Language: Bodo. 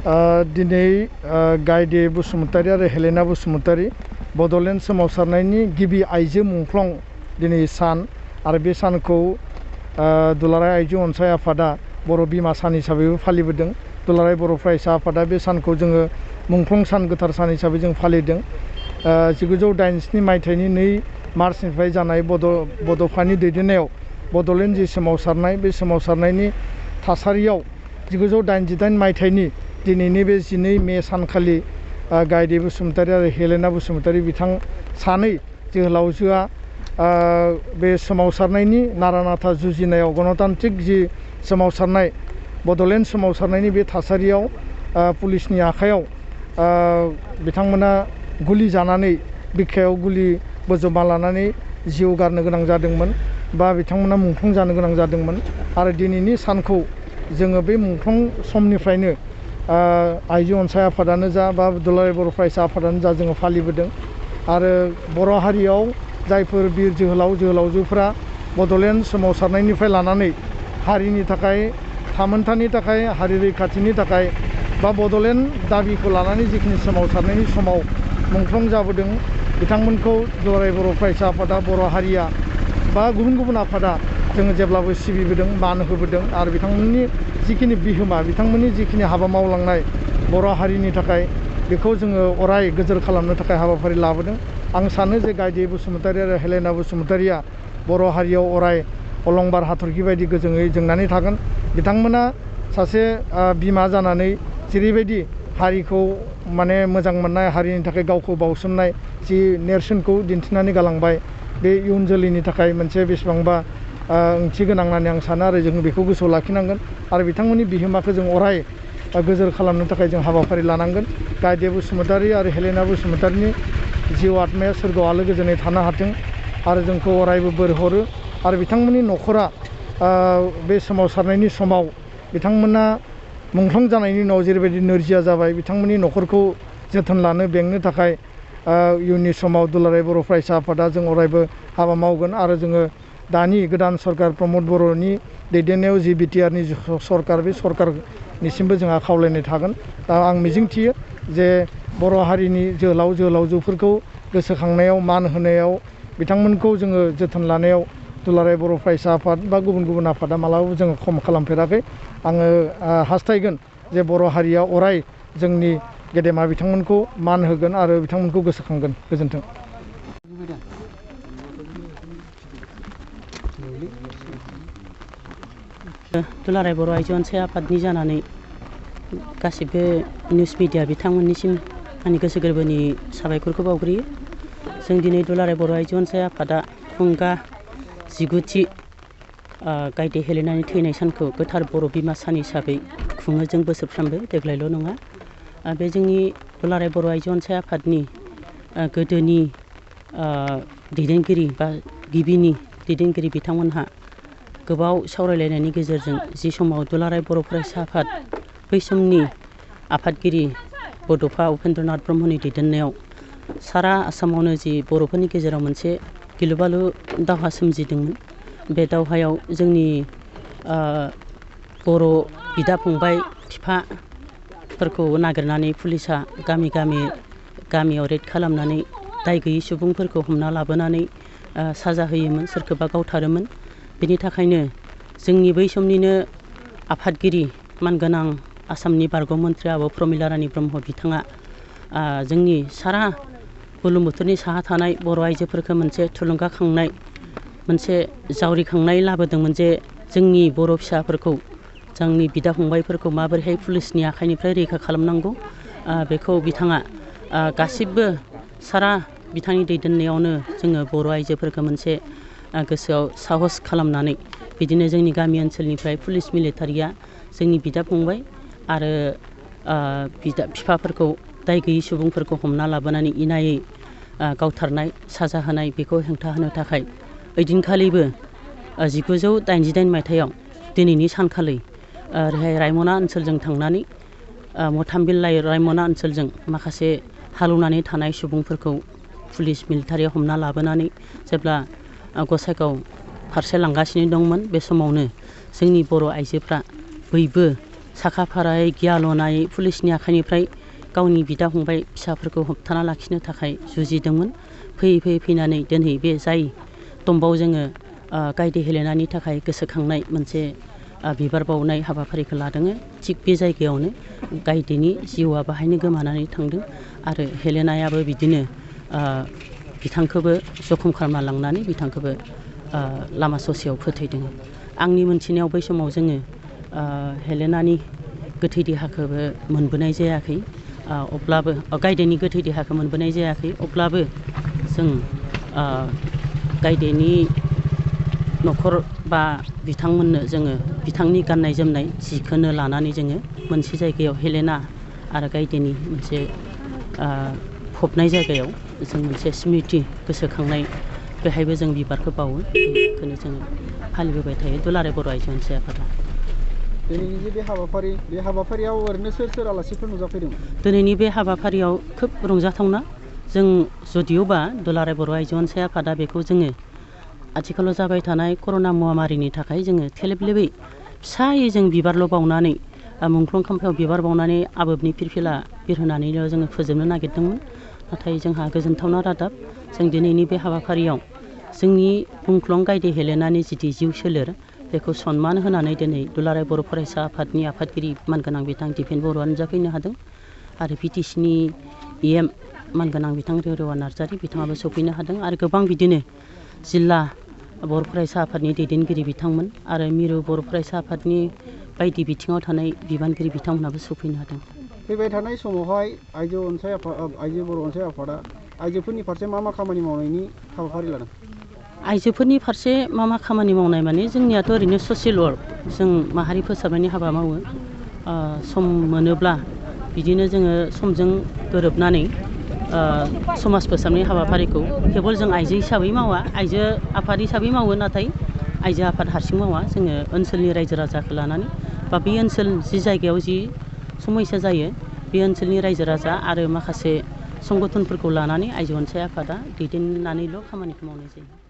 दिनै गायदे बसुमतारी आरो हेलेना बसुमतारी बड'लेण्ड सोमावसारनायनि गिबि आइजो मुंख्लं दिनै सान आरो बे सानखौ दुलाराय आइजो अनसाय आफादा बर' बिमा सान हिसाबैबो फालिबोदों। दुलाराय बर' फरायसा आफादा बे सानखौ जोङो मुंख्लं सान गोथार सान हिसाबै जों फालिदों। 1987 मायथाइनि 2 मार्चनिफ्राय जानाय बड'फानि दैदेननायाव बड'लेण्ड जि सोमावसारनाय बे सोमावसारनायनि थासारियाव 1988 मायथाइनि दिनैनि बे 12 मे सानखालि गायदे बसुमतारी आरो हेलेना बसुमतारी बिथां सानै जोहोलावजोआ बे सोमावसारनायनि नारा नाथा जुजिनायाव गणतान्त्रिक जि सोमावसारनाय बड'लेण्ड सोमावसारनायनि बे थासारियाव पुलिसनि आखायाव बिथांमोना गुलि जानानै बिखायाव गुलि बोजबना लानानै जिउ गारनो गोनां जादोंमोन बा बिथांमोना मुंख्लं जानो गोनां जादोंमोन। आरो दिनैनि सानखौ जोङो बे मुंख्लं समनिफ्रायनो आइजो अनसाय आफादानो जा बा दुलाराय बर' फरायसा आफादानो जा जोङो फालिबोदों। आरो बर' हारियाव जायफोर बिर जोहोलाव जोहोलावजोफोरा बड'लेण्ड सोमावसारनायनिफ्राय लानानै हारिनि थाखाय थामोनथानि थाखाय हारि रैखाथिनि थाखाय बा बड'लेण्ड दाबिखौ लानानै जिखिनि सोमावसारनायनि समाव मुंख्लं जाबोदों बिथांमोनखौ दुलाराय बर' फरायसा आफादा बर' हारिया बा गुबुन गुबुन आफादा जोङो जेब्लाबो सिबिबोदों मान होबोदों। आरो बिथांमोननि जिखिनि बिहोमा बिथांमोननि जिखिनि हाबा मावलांनाय बर' हारिनि थाखाय बेखौ जोङो अराय गोजोर खालामनो थाखाय हाबाफारि लाबोदों। आं सानो जे गायदे बसुमतारी आरो हेलेना बसुमतारीया बर' हारियाव अराय अलंबार हाथरखि बायदि गोजोङै जोंनानै थागोन। बिथांमोना सासे बिमा जानानै जेरैबायदि हारिखौ माने मोजां मोननाय हारिनि थाखाय गावखौ बावसोमनाय जि नेरसोनखौ दिन्थिनानै गालांबाय बे इयुन जोलैनि थाखाय मोनसे बेसेबांबा ओंथि गोनां होननानै आं सानो आरो जों बेखौ गोसोआव लाखिनांगोन। आरो बिथांमोननि बिहोमाखौ जों अराय गोजोर खालामनो थाखाय जों हाबाफारि लानांगोन। गायदे बसुमतारी आरो हेलेना बसुमतारीनि जिउ आत्माया सोरगोआव आलो गोजोनै थानो हाथों आरो जोंखौ अरायबो बोर हरो। आरो बिथांमोननि न'खरा बे सोमावसारनायनि समाव बिथांमोना मुंख्लं जानायनि उनाव जेरैबायदि नोरजिया जाबाय बिथांमोननि न'खरखौ जोथोन लानो बेंनो थाखाय इयुननि समाव दुलाराय बर' फरायसा आफादा जों अरायबो हाबा मावगोन। आरो जोङो दानि गोदान सरकार प्रमद बर'नि दैदेननायाव जि बिटिआरनि सरकार बे सरकारनिसिमबो जोंहा खावलायनाय थागोन। दा आं मिजिंथियो जे बर' हारिनि जोहोलाव जोहोलावजोफोरखौ गोसोखांनायाव मान होनायाव बिथांमोनखौ जोङो जोथोन लानायाव दुलाराय बर' फरायसा आफाद बा गुबुन गुबुन आफादा मालाबाबो जोङो खम खालामफेराखै। आङो हास्थायगोन जे बर' हारिया अराय जोंनि गेदेमा बिथांमोनखौ मान होगोन आरो बिथांमोनखौ गोसोखांगोन। गोजोन्थों। दुलाराय बर' आइजो अनसाय आफादनि जानानै गासिबो निउस मिडिया बिथांमोननिसिम आंनि गोसो गोरबोनि साबायखरखौ बावग्रोयो। जों दिनै दुलाराय बर' आइजो अनसाय आफादा थुंगा 19थि गायदे हेलेनानि थैनाय सानखौ गोथार बर' बिमा सान हिसाबै खुङो जों बोसोरफ्रोमबो देग्लायल' नङा। बे जोंनि दुलाराय बर' आइजो अनसाय आफादनि गोदोनि दैदेनगिरि बा गिबिनि दैदेनगिरि बिथांमोनहा गोबाव सावरायलायनायनि गेजेरजों जि समाव दुलाराय बर' फरायसा आफाद बै समनि आफादगिरि बड'फा उपेन्द्रनाथ ब्रह्मनि दैदेननायाव सारा आसामावनो जि बर'फोरनि गेजेराव मोनसे गिलु बालु दावहा सोमजिदोंमोन। बे दावहायाव जोंनि बर' बिदा फंबाय बिफाफोरखौ नागिरनानै पुलिसा गामियाव रेड खालामनानै दाय गैयै सुबुंफोरखौ हमना लाबोनानै साजा होयोमोन, सोरखौबा गावथारोमोन। बेनि थाखायनो जोंनि बै समनिनो आफादगिरि मानगोनां आसामनि बारग' मन्थ्रि आब' प्रमिला रानि ब्रह्म बिथाङा जोंनि सारा बुरलुंबुथुरनि साहा थानाय बर' आइजोफोरखौ मोनसे थुलुंगाखांनाय मोनसे जावरिखांनाय लाबोदोंमोन जे जोंनि बर' फिसाफोरखौ जोंनि बिदा फंबायफोरखौ माबोरैहाय पुलिसनि आखाइनिफ्राय रैखा खालामनांगौ बेखौ बिथाङा गासिबो सारा बिथांनि दैदेननायावनो जोङो बर' आइजोफोरखौ मोनसे गोसोआव साहस खालामनानै बिदिनो जोंनि गामि ओनसोलनिफ्राय पुलिस मिलिटारिया जोंनि बिदा फंबाय आरो बिफाफोरखौ दाय गैयै सुबुंफोरखौ हमना लाबोनानै इनायै गावथारनाय साजा होनाय बेखौ हेंथा होनो थाखाय ओइदिनखालिबो 1988 मायथाइयाव दिनैनि सानखालि ओरैहाय रायमना ओनसोलजों थांनानै मथामबिल रायमना ओनसोलजों माखासे हालौनानै थानाय सुबुंफोरखौ पुलिस मिलिटारिया हमना लाबोनानै जेब्ला गसाइगाव फारसे लांगासिनो दंमोन बे समावनो जोंनि बर' आइजोफ्रा बयबो साखा फारायै गियाल'नाय पुलिसनि आखाइनिफ्राय गावनि बिदा फंबाय फिसाफोरखौ होबथाना लाखिनो थाखाय जुजिदोंमोन। फैयै फैनानै दिनै बे जाय तम्बआव जोङो गायदे हेलेनानि थाखाय गोसोखांनाय मोनसे बिबार बावनाय हाबाफारिखौ लादों। थिग बे जायगायावनो गायदेनि जिउआ बाहायनो गोमानानै थांदों आरो हेलेनायाबो बिदिनो बिथांखौबो जखम खालामना लांनानै बिथांखौबो लामा ससेयाव फोथैदों। आंनि मोनथिनायाव बै समाव जोङो हेलेनानि गोथै देहाखौबो मोनबोनाय जायाखै। अब्लाबो गायदेनि गोथै देहाखौ मोनबोनाय जायाखै। अब्लाबो जों गायदेनि न'खर बा बिथांमोननो जोङो बिथांनि गाननाय जोमनाय जिखौनो लानानै जोङो मोनसे जायगायाव हेलेना आरो गायदेनि मोनसे फबनाय जायगायाव जों मोनसे स्मृति गोसोखांनाय बेहायबो जों बिबारखौ बावो। बेखौनो जोङो फालिबोबाय थायो दुलाराय बर' आइजो अनसाय आफादा। दिनैनि जे बे हाबाफारियाव ओरैनो सोर आलासिफोर नुजाफैदों? दिनैनि बे हाबाफारियाव खोब रंजाथावना। जों जुदिअबा दुलाराय बर' आइजो अनसाय आफादा बेखौ जोङो आथिखालाव जाबाय थानाय कर'ना महामारिनि थाखाय जोङो थेलेबलेबै फिसायै जों बिबारल' बावनानै मुंख्लं खाम्फायाव बिबार बावनानै आबोबनि फिरफिला बिरहोनानैल' जोङो फोजोबनो नागिरदोंमोन। नाथाय जोंहा गोजोनथावना रादाब, जों दिनैनि बे हाबाफारियाव जोंनि मुंख्लं गायदे हेलेनानि जिथु जिउ सोलेर बेखौ सनमान होनानै दिनै दुलाराय बर' फरायसा आफादनि आफादगिरि मानगोनां बिथां दिपेन बर'आ नुजाफैनो हादों आरो PTCनि EM मानगोनां बिथां रेवरेवा नार्जारि बिथाङाबो सफैनो हादों आरो गोबां बिदिनो जिल्ला बर' फरायसा आफादनि दैदेनगिरि बिथांमोन आरो मिरु बर' फरायसा आफादनि बायदि बिथिङाव थानाय बिबानगिरि बिथांमोनाबो सफैनो हादों। फैबाय थानाय समावहाय आइजो बर' अनसाय आफादा आइजोफोरनि फारसे मा खामानि मावनायनि हाबाफारि लादों? आइजोफोरनि फारसे मा खामानि मावनाय माने जोंनियाथ' ओरैनो ससियेल वर्क, जों माहारि फोसाबनायनि हाबा मावो। सम मोनोब्ला बिदिनो जोङो समजों गोरोबनानै समाज फोसाबनाय हाबाफारिखौ केबल जों आइजो हिसाबै मावा, आइजो आफाद हिसाबै मावो, नाथाय आइजो आफाद हारसिं मावा। जोङो ओनसोलनि रायजो राजाखौ लानानै बा बे ओनसोल जि जायगायाव जि समयसा जायो बे ओनसोलनि रायजो राजा आरो माखासे संगठनफोरखौ लानानै आइजो अनसाय आफादा दैदेननानैल' खामानिखौ मावनाय जायो।